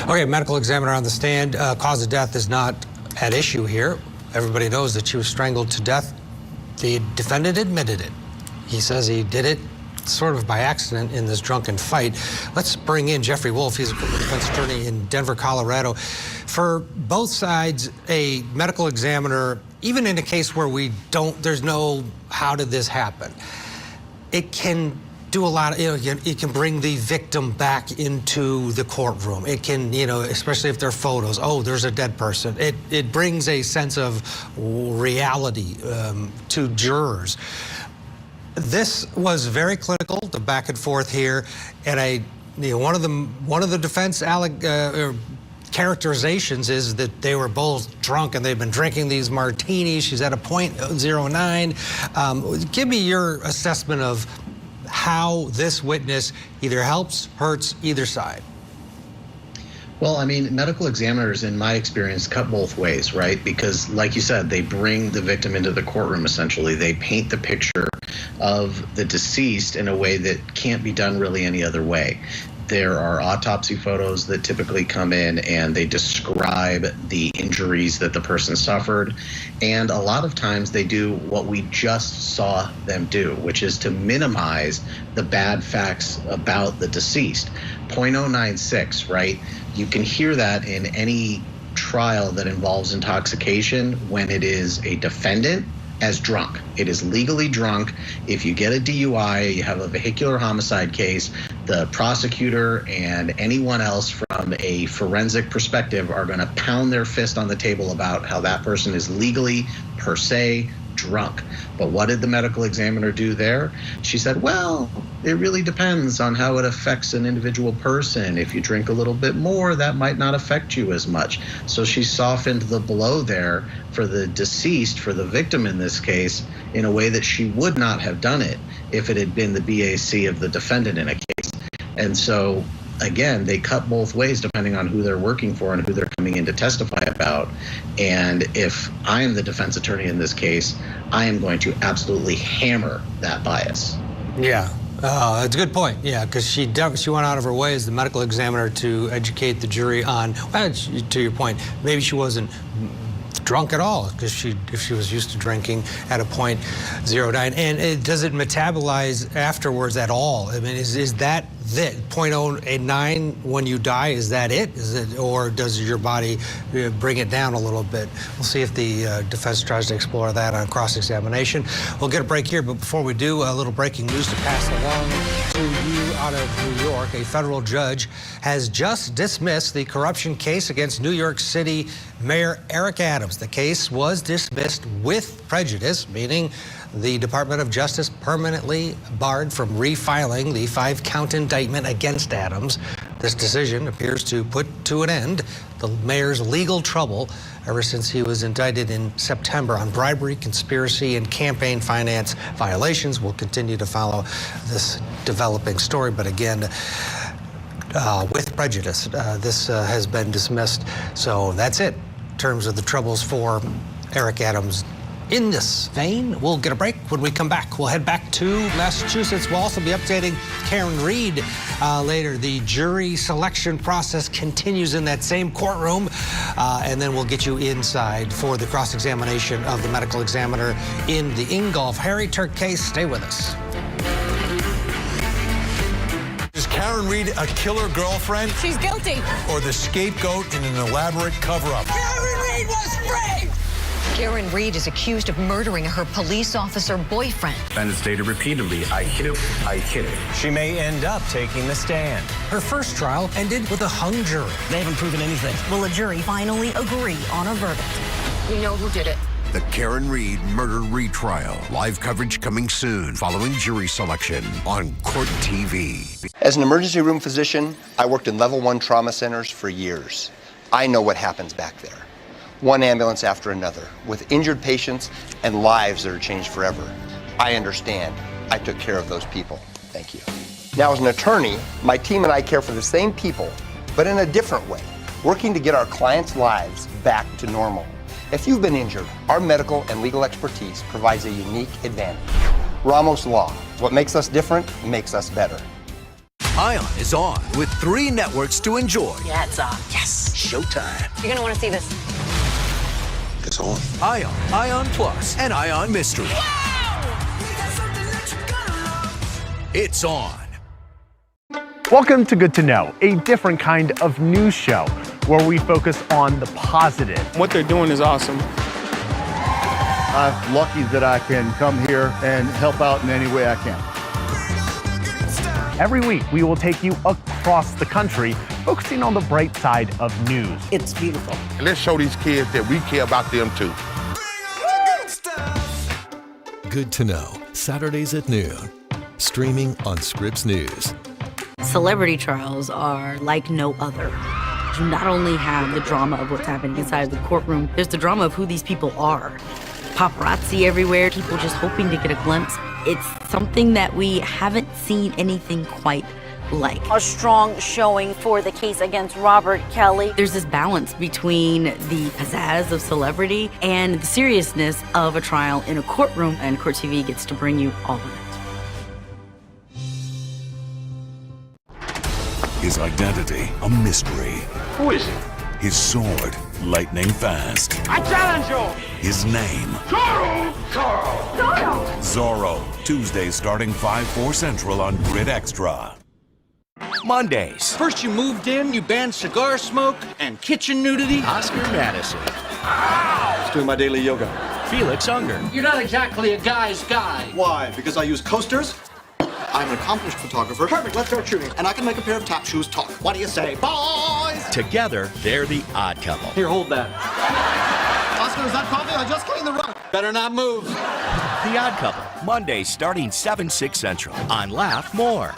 Okay, medical examiner on the stand. Cause of death is not at issue here. Everybody knows that she was strangled to death. The defendant admitted it. He says he did it sort of by accident in this drunken fight. Let's bring in Jeffrey Wolf. He's a criminal defense attorney in Denver, Colorado. For both sides, a medical examiner, even in a case where there's no how did this happen, it can do a lot of, it can bring the victim back into the courtroom. It can, especially if there are photos, oh, there's a dead person. It brings a sense of reality to jurors. This was very clinical, the back and forth here, and one of the defense characterizations is that they were both drunk and they've been drinking these martinis. She's at a .09. Give me your assessment of how this witness either helps, hurts either side. Well, I mean, medical examiners, in my experience, cut both ways, right? Because, like you said, they bring the victim into the courtroom, essentially. They paint the picture of the deceased in a way that can't be done really any other way. There are autopsy photos that typically come in and they describe the injuries that the person suffered. And a lot of times they do what we just saw them do, which is to minimize the bad facts about the deceased. .096, right? You can hear that in any trial that involves intoxication when it is a defendant as drunk. It is legally drunk. If you get a DUI, you have a vehicular homicide case, the prosecutor and anyone else from a forensic perspective are going to pound their fist on the table about how that person is legally, per se, drunk. But what did the medical examiner do there? She said, well, it really depends on how it affects an individual person. If you drink a little bit more, that might not affect you as much. So she softened the blow there for the deceased, for the victim in this case, in a way that she would not have done it if it had been the BAC of the defendant in a case. And so, again, they cut both ways depending on who they're working for and who they're coming in to testify about. And if I am the defense attorney in this case, I am going to absolutely hammer that bias. Yeah, that's a good point. Yeah, because she went out of her way as the medical examiner to educate the jury on, well, to your point, maybe she wasn't drunk at all, because if she was used to drinking at a .09, and does it metabolize afterwards at all? I mean, is that .09 when you die? Is that it? Or does your body bring it down a little bit? We'll see if the defense tries to explore that on cross-examination. We'll get a break here, but before we do, a little breaking news to pass along to you out of New York. A federal judge has just dismissed the corruption case against New York City Mayor Eric Adams. The case was dismissed with prejudice, meaning the Department of Justice permanently barred from refiling the 5-count indictment against Adams. This decision appears to put to an end the mayor's legal trouble ever since he was indicted in September on bribery, conspiracy, and campaign finance violations. We'll continue to follow this developing story, but again, with prejudice. This has been dismissed. So that's it in terms of the troubles for Eric Adams. In this vein, we'll get a break. When we come back, we'll head back to Massachusetts. We'll also be updating Karen Reed later. The jury selection process continues in that same courtroom, and then we'll get you inside for the cross-examination of the medical examiner in the Ingolf Harry Turk case. Stay with us. Is Karen Reed a killer girlfriend? She's guilty. Or the scapegoat in an elaborate cover-up? Karen Reed was framed! Karen Reed is accused of murdering her police officer boyfriend. And it's stated repeatedly, I hit him, I hit him. She may end up taking the stand. Her first trial ended with a hung jury. They haven't proven anything. Will a jury finally agree on a verdict? We know who did it. The Karen Reed murder retrial. Live coverage coming soon following jury selection on Court TV. As an emergency room physician, I worked in level 1 trauma centers for years. I know what happens back there. One ambulance after another, with injured patients and lives that are changed forever. I understand. I took care of those people. Thank you. Now, as an attorney, my team and I care for the same people, but in a different way, working to get our clients' lives back to normal. If you've been injured, our medical and legal expertise provides a unique advantage. Ramos Law. What makes us different makes us better. Ion is on with 3 networks to enjoy. Yeah, it's on. Yes, showtime. You're gonna want to see this. It's on. Ion, Ion Plus, and Ion Mystery. It's on. Welcome to Good to Know, a different kind of news show where we focus on the positive. What they're doing is awesome. I'm lucky that I can come here and help out in any way I can. Every week, we will take you across the country, focusing on the bright side of news. It's beautiful. And let's show these kids that we care about them too. Good to Know, Saturdays at noon. Streaming on Scripps News. Celebrity trials are like no other. You not only have the drama of what's happening inside the courtroom, there's the drama of who these people are. Paparazzi everywhere, people just hoping to get a glimpse. It's something that we haven't seen anything quite like. A strong showing for the case against Robert Kelly. There's this balance between the pizzazz of celebrity and the seriousness of a trial in a courtroom, and Court TV gets to bring you all of it. His identity, a mystery. Who is he? His sword, lightning fast. I challenge you! His name, Zorro! Zorro. Tuesdays starting 5/4 Central on Grid Extra. Mondays. First you moved in, you banned cigar smoke and kitchen nudity. Oscar Madison. Just doing my daily yoga. Felix Unger. You're not exactly a guy's guy. Why? Because I use coasters? I'm an accomplished photographer. Perfect, let's start shooting. And I can make a pair of tap shoes talk. What do you say, boys? Together, they're the odd couple. Here, hold that. Oscar, is that coffee? I just cleaned the room. Better not move. The Odd Couple. Mondays starting 7/6 Central on Laugh More.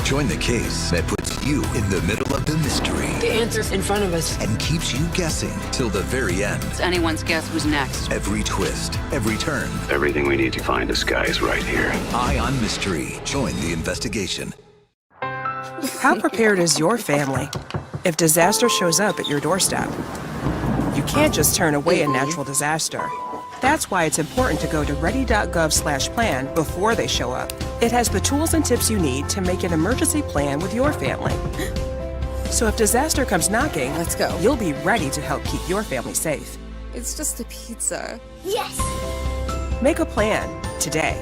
Join the case that puts you in the middle of the mystery. The answer's in front of us. And keeps you guessing till the very end. It's anyone's guess who's next. Every twist, every turn. Everything we need to find this guy is right here. Ion Mystery. Join the investigation. How prepared is your family if disaster shows up at your doorstep? You can't just turn away a natural disaster. That's why it's important to go to ready.gov/plan before they show up. It has the tools and tips you need to make an emergency plan with your family. So if disaster comes knocking, let's go. You'll be ready to help keep your family safe. It's just a pizza. Yes! Make a plan today.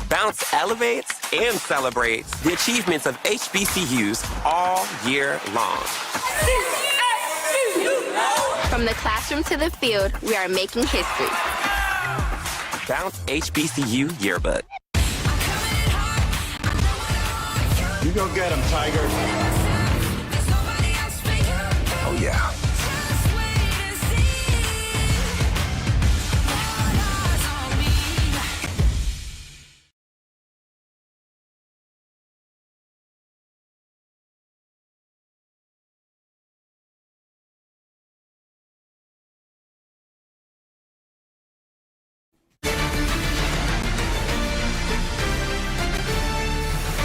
Bounce elevates and celebrates the achievements of HBCUs all year long. From the classroom to the field, we are making history. Bounce HBCU Yearbook. You go get him, Tiger. Oh, yeah.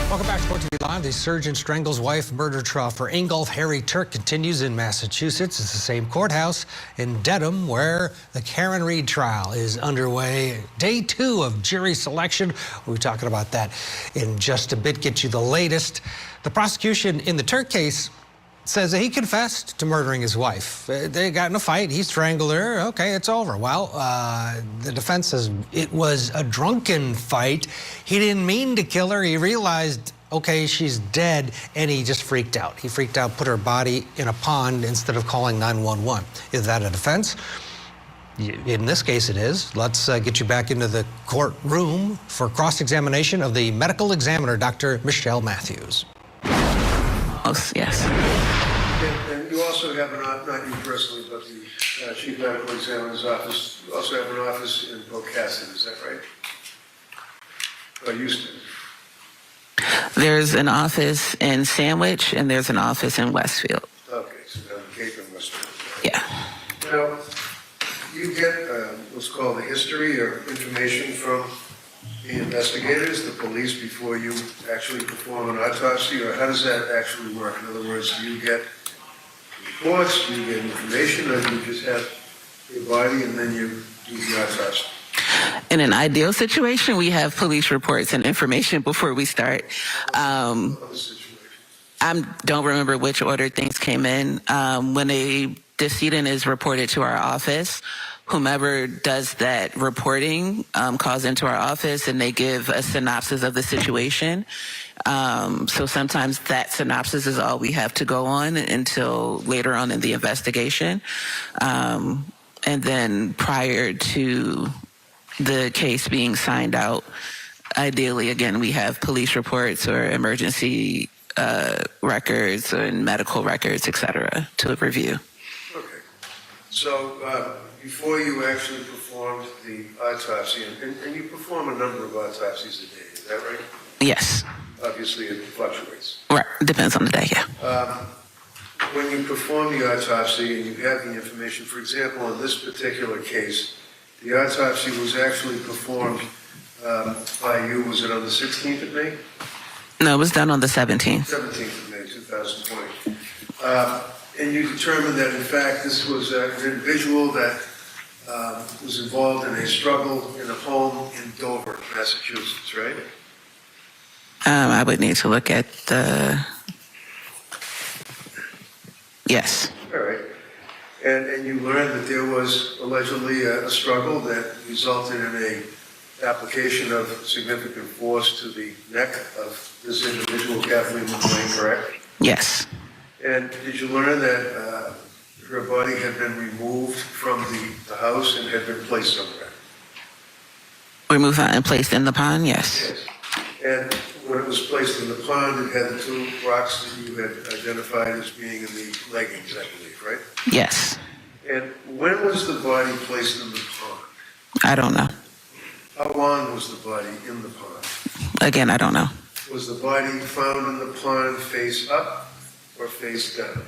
Welcome back to Court TV Live. The Surgeon Strangles wife murder trial for Ingolf Harry Turk continues in Massachusetts. It's the same courthouse in Dedham where the Karen Reed trial is underway. Day 2 of jury selection. We'll be talking about that in just a bit. Get you the latest. The prosecution in the Turk case says that he confessed to murdering his wife. They got in a fight. He strangled her. Okay, it's over. Well, the defense says it was a drunken fight. He didn't mean to kill her. He realized, okay, she's dead, and he just freaked out. He freaked out, put her body in a pond instead of calling 911. Is that a defense? In this case, it is. Let's get you back into the courtroom for cross-examination of the medical examiner, Dr. Michelle Matthews. Yes. And you also have not you personally, but the Chief Medical Examiner's office, you also have an office in Pocasset, is that right? Or Houston? There's an office in Sandwich, and there's an office in Westfield. Okay, so down in Cape and Westfield. Yeah. Now, you get what's called the history or information from the investigators, the police, before you actually perform an autopsy, or how does that actually work? In other words, do you get reports, do you get information, or do you just have your body and then you do the autopsy? In an ideal situation, we have police reports and information before we start. I don't remember which order things came in. When a decedent is reported to our office, whomever does that reporting calls into our office and they give a synopsis of the situation. So sometimes that synopsis is all we have to go on until later on in the investigation. And then prior to the case being signed out, ideally, again, we have police reports or emergency records and medical records, et cetera, to review. Okay. So before you actually performed the autopsy, and you perform a number of autopsies a day, is that right? Yes. Obviously, it fluctuates. Right. Depends on the day, yeah. When you perform the autopsy and you have the information, for example, in this particular case, the autopsy was actually performed by you, was it on the 16th of May? No, it was done on the 17th. 17th of May, 2020. And you determined that, in fact, this was an individual that was involved in a struggle in a home in Dover, Massachusetts, right? I would need to look at the... Yes. All right. And you learned that there was allegedly a struggle that resulted in a application of significant force to the neck of this individual, Kathleen McLean, correct? Yes. And did you learn that her body had been removed from the house and had been placed somewhere? Removed and placed in the pond, yes. Yes. And when it was placed in the pond, it had the two rocks that you had identified as being in the leggings, I believe, right? Yes. And when was the body placed in the pond? I don't know. How long was the body in the pond? Again, I don't know. Was the body found in the pond face up or face down?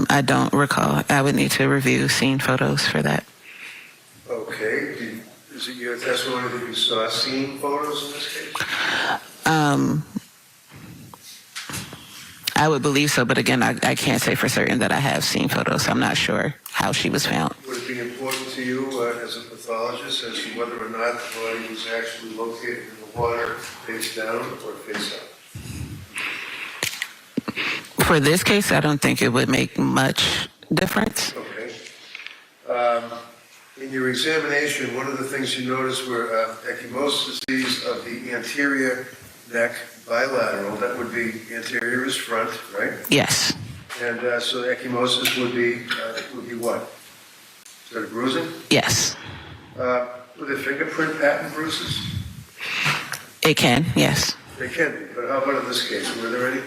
I don't recall. I would need to review scene photos for that. Okay. Is it your testimony that you saw scene photos in this case? I would believe so, but again, I can't say for certain that I have seen photos. So I'm not sure how she was found. Would it be important to you as a pathologist as to whether or not the body was actually located in the water face down or face up? For this case, I don't think it would make much difference. Okay. In your examination, one of the things you noticed were ecchymoses of the anterior neck bilateral. That would be anterior is front, right? Yes. And so the ecchymosis would be what? Is that a bruising? Yes. Were there fingerprint pattern bruises? It can, yes. They can be, but how about in this case? Were there any?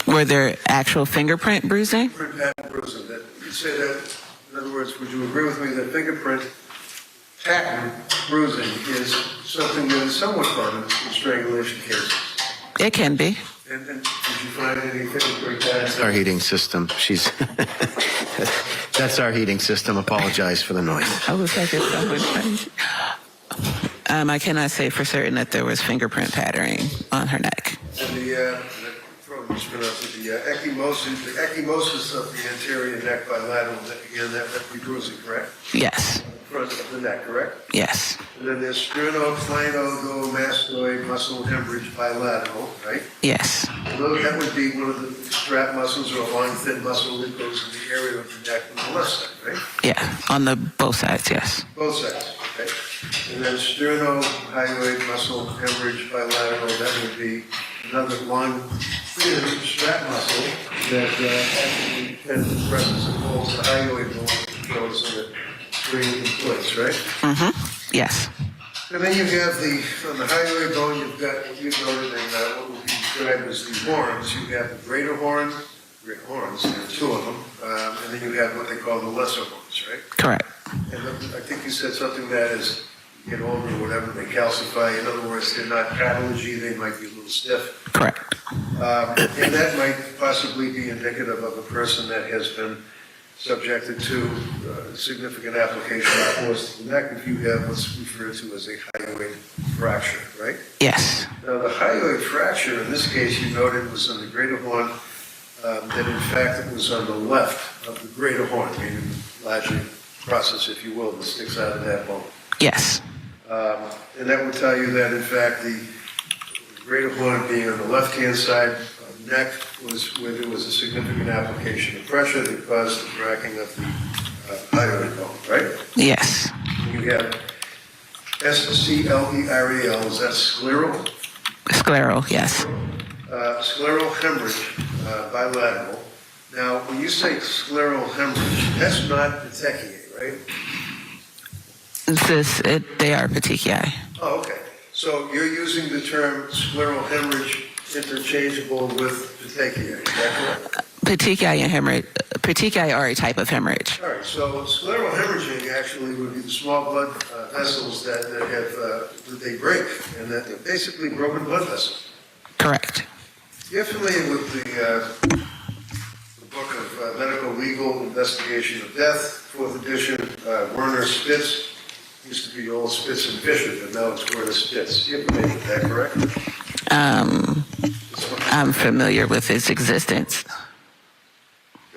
Were there actual fingerprint bruising? Fingerprint pattern bruising. That you'd say that. In other words, would you agree with me that fingerprint pattern bruising is something that is somewhat common in strangulation cases? It can be. And did you find any fingerprint patterns? Our heating system. That's our heating system. Apologize for the noise. I was like, it's so strange. I cannot say for certain that there was fingerprint patterning on her neck. And the ecchymosis of the anterior neck bilateral, again, that would be bruising, correct? Yes. Front of the neck, correct? Yes. And then there's sternocleidomastoid muscle hemorrhage bilateral, right? Yes. And that would be one of the strap muscles or a long, thin muscle that goes in the area of the neck on the left side, right? Yeah, on the both sides, yes. Both sides, okay. And then sternohyoid muscle hemorrhage bilateral, that would be another long, thin strap muscle that actually presses and holds the hyoid bone control so that breathing in place, right? Mm-hmm. Yes. And then you have on the hyoid bone, you've got what you've noted in what would be described as the horns. You have the greater horns, there are two of them, and then you have what they call the lesser horns, right? Correct. And I think you said something that as you get older or whatever, they calcify. In other words, they're not cartilagey, they might be a little stiff. Correct. And that might possibly be indicative of a person that has been subjected to significant application of force to the neck if you have what's referred to as a hyoid fracture, right? Yes. Now, the hyoid fracture, in this case, you noted was on the greater horn, that in fact it was on the left of the greater horn, meaning larger process, if you will, that sticks out of that bone. Yes. And that would tell you that, in fact, the greater horn being on the left-hand side of the neck was where there was a significant application of pressure that caused the cracking of the hyoid bone, right? Yes. You have scleral, is that scleral? Scleral, yes. Scleral hemorrhage, bilateral. Now, when you say scleral hemorrhage, that's not petechiae, right? They are petechiae. Oh, okay. So you're using the term scleral hemorrhage interchangeable with petechiae, is that correct? Petechiae are a type of hemorrhage. All right, so scleral hemorrhaging actually would be the small blood vessels that they break, and that they're basically broken blood vessels. Correct. You're familiar with the book of Medical Legal Investigation of Death, 4th edition, Werner Spitz. Used to be old Spitz and Fisher, but now it's Werner Spitz. You're familiar with that, correct? I'm familiar with its existence.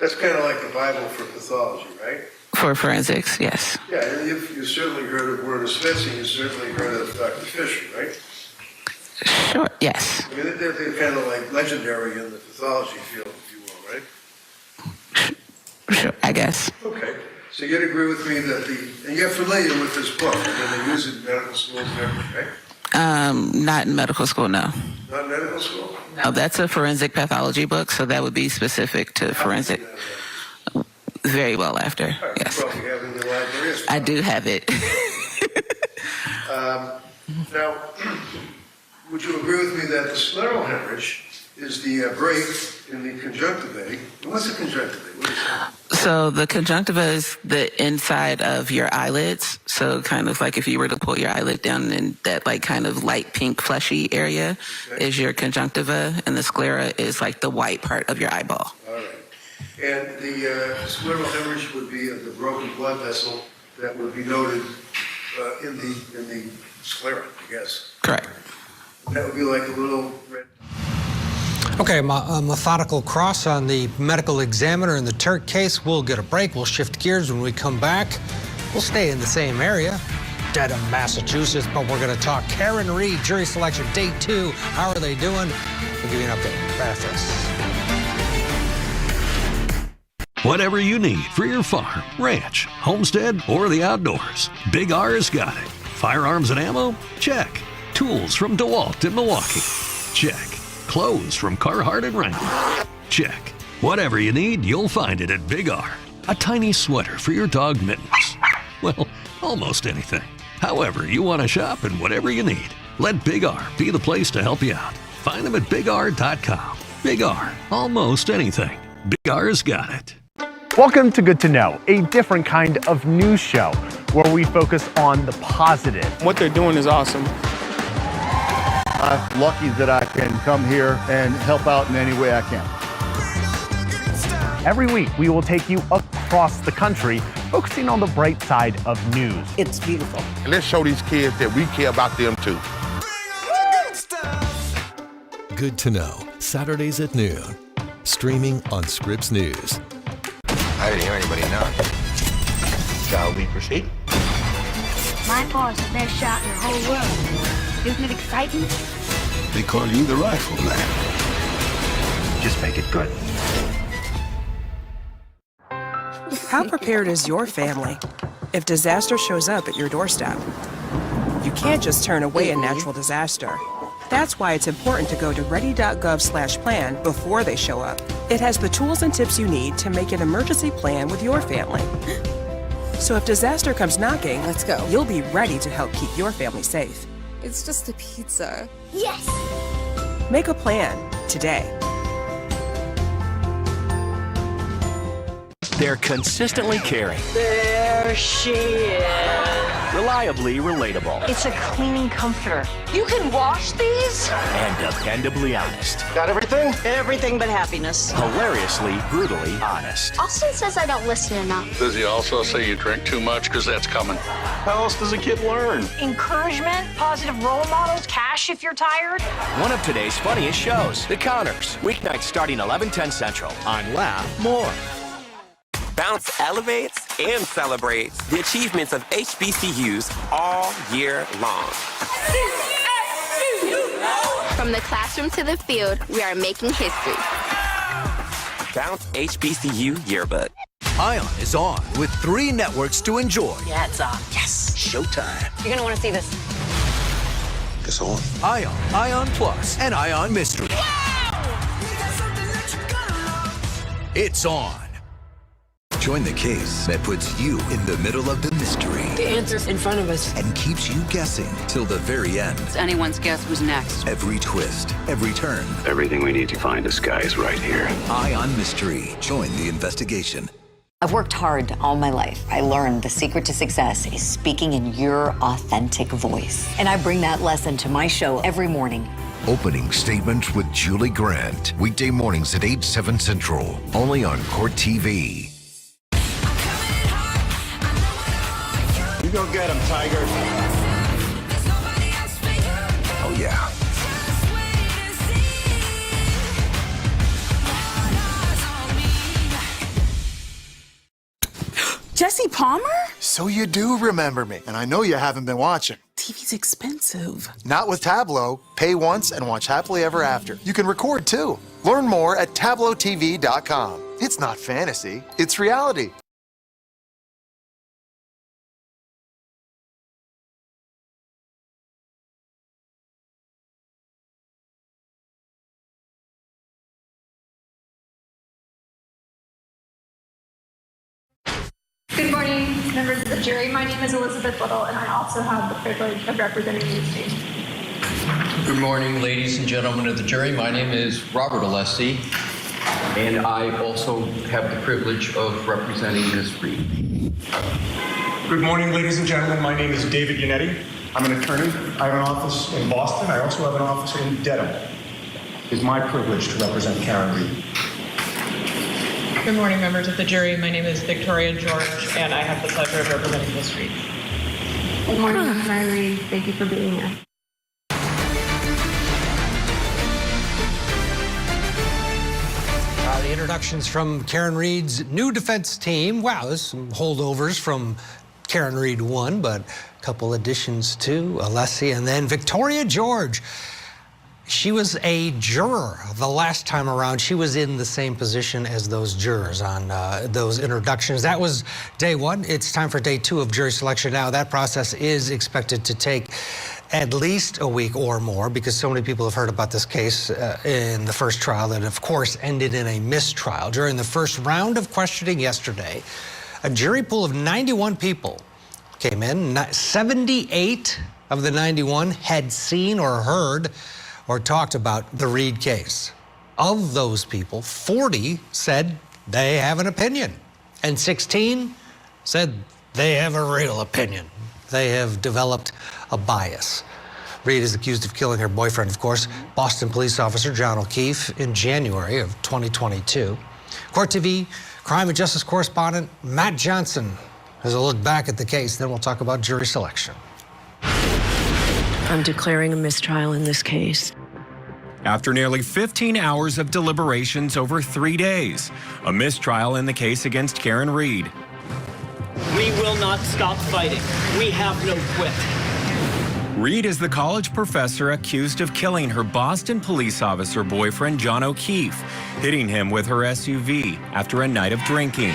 That's kind of like the Bible for pathology, right? For forensics, yes. Yeah, and you've certainly heard of Werner Spitz, and you've certainly heard of Dr. Fisher, right? Sure, yes. I mean, they're kind of like legendary in the pathology field, if you will, right? Sure, I guess. Okay. So you'd agree with me that and you're familiar with this book, and they use it in medical schools and everything, right? Not in medical school, no. Not in medical school? No, that's a forensic pathology book, so that would be specific to forensic. Very well after, yes. You probably have it in your library as well. I do have it. Now, would you agree with me that the scleral hemorrhage is the break in the conjunctivae? What's the conjunctivae? What is that? So the conjunctiva is the inside of your eyelids. So kind of like if you were to pull your eyelid down, and that like kind of light pink fleshy area is your conjunctiva, and the sclera is like the white part of your eyeball. All right. And the scleral hemorrhage would be the broken blood vessel that would be noted in the sclera, I guess. Correct. That would be like a little red. Okay, a methodical cross on the medical examiner in the Turk case. We'll get a break. We'll shift gears when we come back. We'll stay in the same area, Dedham, Massachusetts, but we're going to talk Karen Reed, jury selection, day 2. How are they doing? We'll give you an update right after this. Whatever you need for your farm, ranch, homestead, or the outdoors, Big R has got it. Firearms and ammo? Check. Tools from DeWalt in Milwaukee? Check. Clothes from Carhartt and Wrangler? Check. Whatever you need, you'll find it at Big R. A tiny sweater for your dog Mittens. Well, almost anything. However you want to shop and whatever you need, let Big R be the place to help you out. Find them at BigR.com. Big R, almost anything. Big R's got it. Welcome to Good to Know, a different kind of news show where we focus on the positive. What they're doing is awesome. I'm lucky that I can come here and help out in any way I can. Every week, we will take you across the country, focusing on the bright side of news. It's beautiful. And let's show these kids that we care about them too. Good to Know, Saturdays at noon. Streaming on Scripps News. I didn't hear anybody knock. Shall we proceed? My boss is the best shot in the whole world. Isn't it exciting? They call you the rifle man. Just make it good. How prepared is your family if disaster shows up at your doorstep? You can't just turn away a natural disaster. That's why it's important to go to ready.gov/plan before they show up. It has the tools and tips you need to make an emergency plan with your family. So if disaster comes knocking, let's go. You'll be ready to help keep your family safe. It's just a pizza. Yes! Make a plan today. They're consistently caring. There she is. Reliably relatable. It's a cleaning comforter. You can wash these? And dependably honest. Got everything? Everything but happiness. Hilariously, brutally honest. Austin says I don't listen enough. Does he also say you drink too much? Because that's coming. How else does a kid learn? Encouragement, positive role models, cash if you're tired. One of today's funniest shows, The Counters. Weeknights starting 11/10 Central on Laugh More. Bounce elevates, and celebrates the achievements of HBCUs all year long. From the classroom to the field, we are making history. Bounce HBCU Yearbook. Ion is on with 3 networks to enjoy. Yeah, it's on. Yes, showtime. You're gonna want to see this. It's on. Ion, Ion Plus, and Ion Mystery. It's on. Join the case that puts you in the middle of the mystery. The answer's in front of us. And keeps you guessing till the very end. It's anyone's guess who's next. Every twist, every turn. Everything we need to find this guy is right here. Ion Mystery. Join the investigation. I've worked hard all my life. I learned the secret to success is speaking in your authentic voice. And I bring that lesson to my show every morning. Opening Statement with Julie Grant. Weekday mornings at 8, 7 Central. Only on Court TV. You go get him, Tiger. Oh, yeah. Jesse Palmer? So you do remember me, and I know you haven't been watching. TV's expensive. Not with Tableau. Pay once and watch happily ever after. You can record too. Learn more at TableauTV.com. It's not fantasy, it's reality. Good morning, members of the jury. My name is Elizabeth Little, and I also have the privilege of representing you today. Good morning, ladies and gentlemen of the jury. My name is Robert Alessi, and I also have the privilege of representing Ms. Reed. Good morning, ladies and gentlemen. My name is David Yannetti. I'm an attorney. I have an office in Boston. I also have an office in Dedham. It is my privilege to represent Karen Reed. Good morning, members of the jury. My name is Victoria George, and I have the pleasure of representing Ms. Reed. Good morning, Karen Reed. Thank you for being here. The introductions from Karen Reed's new defense team. Wow, there's some holdovers from Karen Reed 1, but a couple additions too. Alessi and then Victoria George. She was a juror the last time around. She was in the same position as those jurors on those introductions. That was day 1. It's time for day 2 of jury selection now. That process is expected to take at least a week or more because so many people have heard about this case in the first trial that, of course, ended in a mistrial. During the first round of questioning yesterday, a jury pool of 91 people came in. 78 of the 91 had seen or heard or talked about the Reed case. Of those people, 40 said they have an opinion, and 16 said they have a real opinion. They have developed a bias. Reed is accused of killing her boyfriend, of course, Boston police officer John O'Keefe, in January of 2022. Court TV crime and justice correspondent Matt Johnson has a look back at the case. Then we'll talk about jury selection. I'm declaring a mistrial in this case. After nearly 15 hours of deliberations over 3 days, a mistrial in the case against Karen Reed. We will not stop fighting. We have no quit. Reed is the college professor accused of killing her Boston police officer boyfriend, John O'Keefe, hitting him with her SUV after a night of drinking.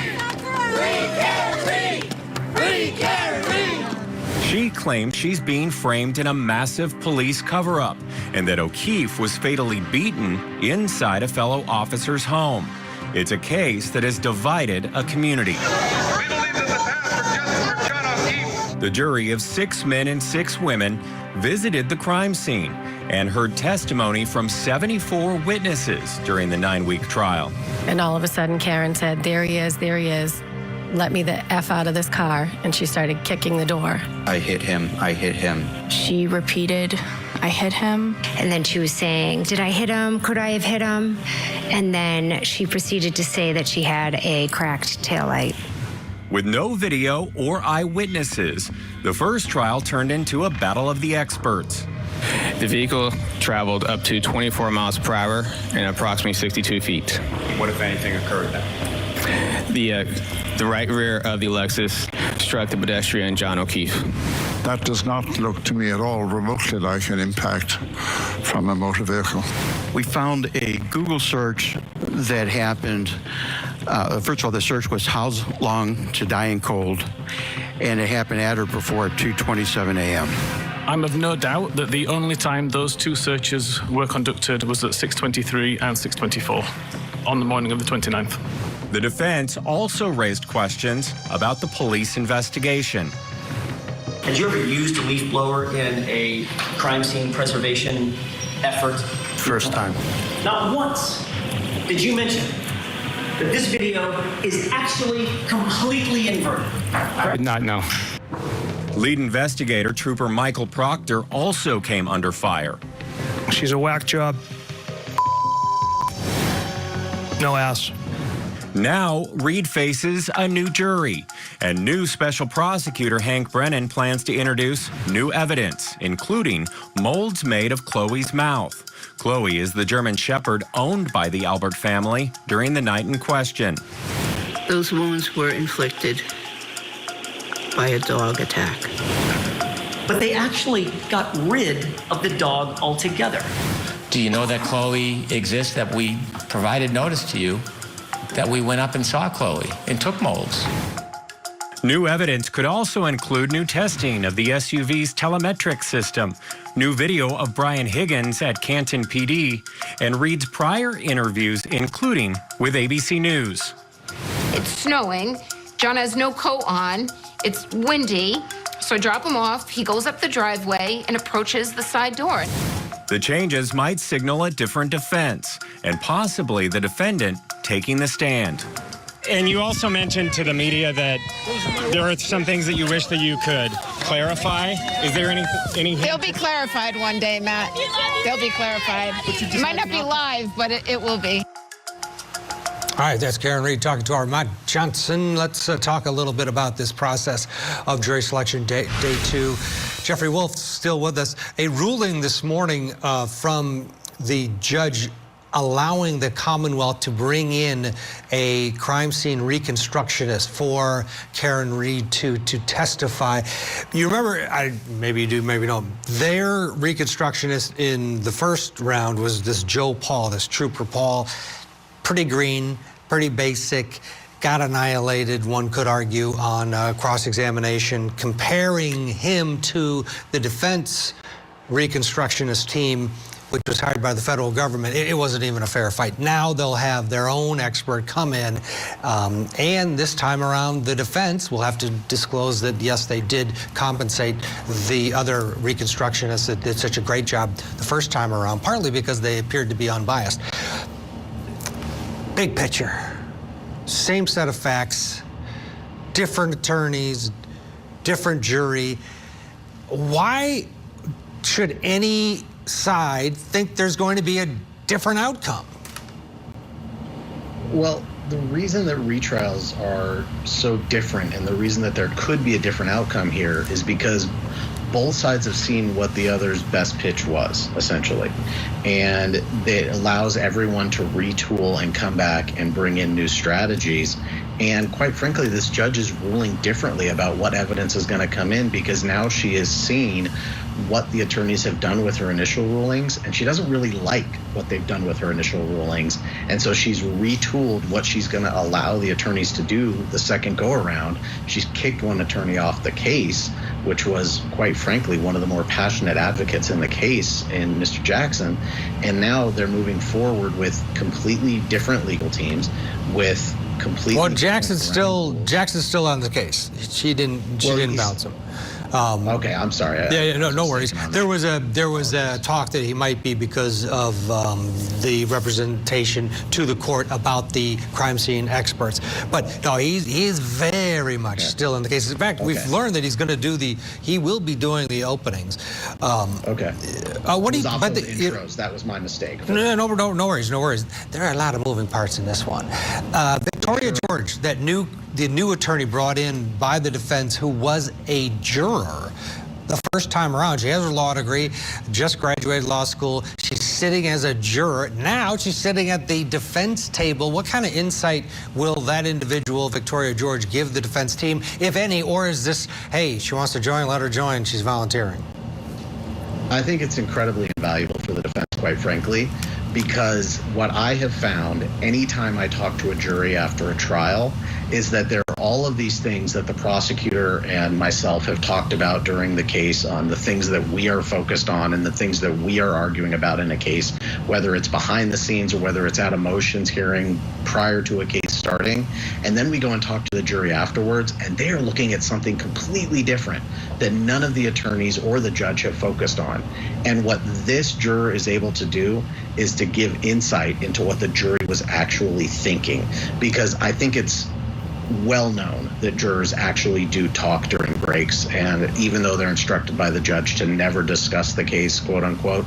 She claims she's being framed in a massive police cover-up and that O'Keefe was fatally beaten inside a fellow officer's home. It's a case that has divided a community. The jury of 6 men and 6 women visited the crime scene and heard testimony from 74 witnesses during the 9-week trial. And all of a sudden, Karen said, "There he is, there he is. Let me the F out of this car." And she started kicking the door. I hit him, I hit him. She repeated, "I hit him." And then she was saying, "Did I hit him? Could I have hit him?" And then she proceeded to say that she had a cracked taillight. With no video or eyewitnesses, the first trial turned into a battle of the experts. The vehicle traveled up to 24 miles per hour and approximately 62 feet. What, if anything, occurred then? The The right rear of the Lexus struck the pedestrian John O'Keefe. That does not look to me at all remotely like an impact from a motor vehicle. We found a Google search that happened. First of all, the search was how long to die in cold, and it happened at or before 2:27 a.m. I'm of no doubt that the only time those two searches were conducted was at 6:23 and 6:24 on the morning of the 29th. The defense also raised questions about the police investigation. Had you ever used a leaf blower in a crime scene preservation effort? First time. Not once did you mention that this video is actually completely inverted. I did not know. Lead investigator Trooper Michael Proctor also came under fire. She's a whack job. No ass. Now, Reed faces a new jury, and new special prosecutor Hank Brennan plans to introduce new evidence, including molds made of Chloe's mouth. Chloe is the German Shepherd owned by the Albert family during the night in question. Those wounds were inflicted by a dog attack. But they actually got rid of the dog altogether. Do you know that Chloe exists, that we provided notice to you, that we went up and saw Chloe and took molds? New evidence could also include new testing of the SUV's telemetric system, new video of Brian Higgins at Canton PD, and Reed's prior interviews, including with ABC News. It's snowing. John has no coat on. It's windy. So I drop him off. He goes up the driveway and approaches the side door. The changes might signal a different defense, and possibly the defendant taking the stand. And you also mentioned to the media that there are some things that you wish that you could clarify. Is there any? They'll be clarified one day, Matt. They'll be clarified. It might not be live, but it will be. All right, that's Karen Reed talking to our Matt Johnson. Let's talk a little bit about this process of jury selection day two. Jeffrey Wolf still with us. A ruling this morning from the judge allowing the Commonwealth to bring in a crime scene reconstructionist for Karen Reed to testify. You remember, maybe you do, maybe you don't, their reconstructionist in the first round was this Joe Paul, this Trooper Paul. Pretty green, pretty basic, got annihilated, one could argue, on cross-examination, comparing him to the defense reconstructionist team, which was hired by the federal government. It wasn't even a fair fight. Now they'll have their own expert come in, and this time around, the defense will have to disclose that, yes, they did compensate the other reconstructionists that did such a great job the first time around, partly because they appeared to be unbiased. Big picture, same set of facts, different attorneys, different jury. Why should any side think there's going to be a different outcome? Well, the reason that retrials are so different and the reason that there could be a different outcome here is because both sides have seen what the other's best pitch was, essentially. And it allows everyone to retool and come back and bring in new strategies. And quite frankly, this judge is ruling differently about what evidence is going to come in because now she has seen what the attorneys have done with her initial rulings, and she doesn't really like what they've done with her initial rulings. And so she's retooled what she's going to allow the attorneys to do the second go around. She's kicked one attorney off the case, which was, quite frankly, one of the more passionate advocates in the case in Mr. Jackson. And now they're moving forward with completely different legal teams with completely. Well, Jackson's still on the case. She didn't bounce him. Okay, I'm sorry. No worries. There was a talk that he might be because of the representation to the court about the crime scene experts. But no, he is very much still in the case. In fact, we've learned that he will be doing the openings. Okay. What do you? But the intros. That was my mistake. No worries. There are a lot of moving parts in this one. Victoria George, the new attorney brought in by the defense, who was a juror. the first time around. She has her law degree, just graduated law school. She's sitting as a juror. Now she's sitting at the defense table. What kind of insight will that individual, Victoria George, give the defense team, if any? Or is this, hey, she wants to join, let her join, she's volunteering? I think it's incredibly invaluable for the defense, quite frankly, because what I have found anytime I talk to a jury after a trial is that there are all of these things that the prosecutor and myself have talked about during the case, on the things that we are focused on and the things that we are arguing about in a case, whether it's behind the scenes or whether it's at a motions hearing prior to a case starting. And then we go and talk to the jury afterwards, and they are looking at something completely different that none of the attorneys or the judge have focused on. And what this juror is able to do is to give insight into what the jury was actually thinking, because I think it's well known that jurors actually do talk during breaks, and even though they're instructed by the judge to never discuss the case, quote unquote,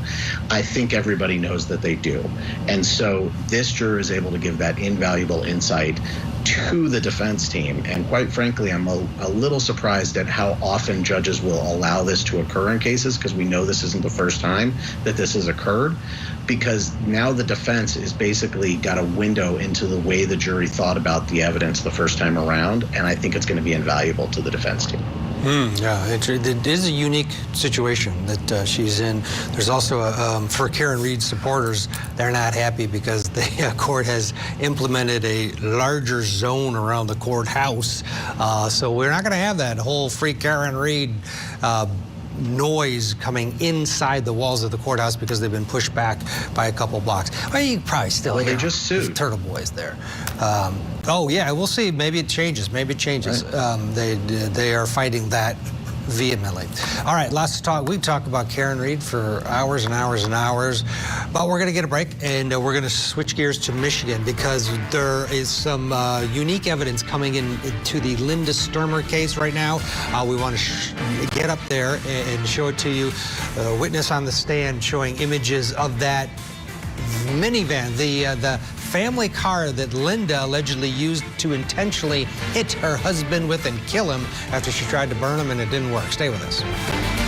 I think everybody knows that they do. And so this juror is able to give that invaluable insight to the defense team. And quite frankly, I'm a little surprised at how often judges will allow this to occur in cases, because we know this isn't the first time that this has occurred, because now the defense is basically got a window into the way the jury thought about the evidence the first time around, and I think it's going to be invaluable to the defense team. Yeah, it is a unique situation that she's in. There's also, for Karen Reed's supporters, they're not happy because the court has implemented a larger zone around the courthouse. So we're not going to have that whole Free Karen Reed noise coming inside the walls of the courthouse because they've been pushed back by a couple blocks. Well, you probably still hear they just sued Turtle Boys there. Oh yeah, we'll see. Maybe it changes. Maybe it changes. Right. They are fighting that vehemently. All right, lots to talk. We talk about Karen Reed for hours and hours and hours, but we're going to get a break, and we're going to switch gears to Michigan because there is some unique evidence coming in to the Linda Sturmer case right now. We want to get up there and show it to you. Witness on the stand showing images of that minivan, the family car that Linda allegedly used to intentionally hit her husband with and kill him after she tried to burn him, and it didn't work. Stay with us.